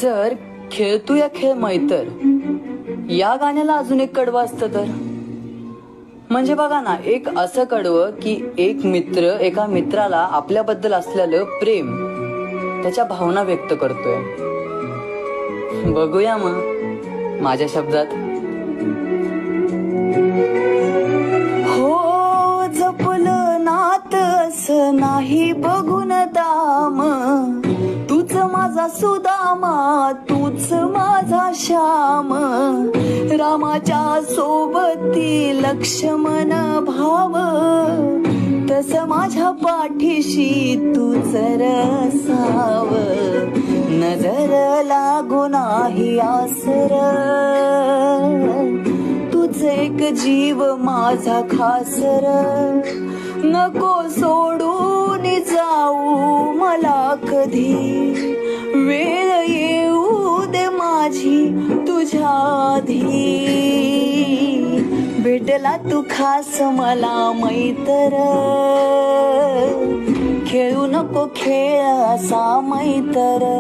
जर खेळतू या खेळ मैतर या गाण्याला अजून एक कडवं असतं तर म्हणजे बघा ना, एक असं कडवं की एक मित्र एका मित्राला आपल्याबद्दल असलेलं प्रेम, त्याच्या भावना व्यक्त करतोय. बघूया मग माझ्या शब्दात. हो जपलं नात असं नाही बघून दाम, तूच माझा सुदामा तूच माझा श्याम, रामाच्या सोबती लक्ष्मण भाव, तस माझ्या पाठीशी तूच रसाव, नजर लागू नाही आसर, तूच एक जीव माझा खासर, नको सोडून जाऊ मला कधी, वेळ येऊ दे माझी तुझ्या आधी, भेटला तू खास मला मैत्र, खेळू नको खेळ असा मैत्र.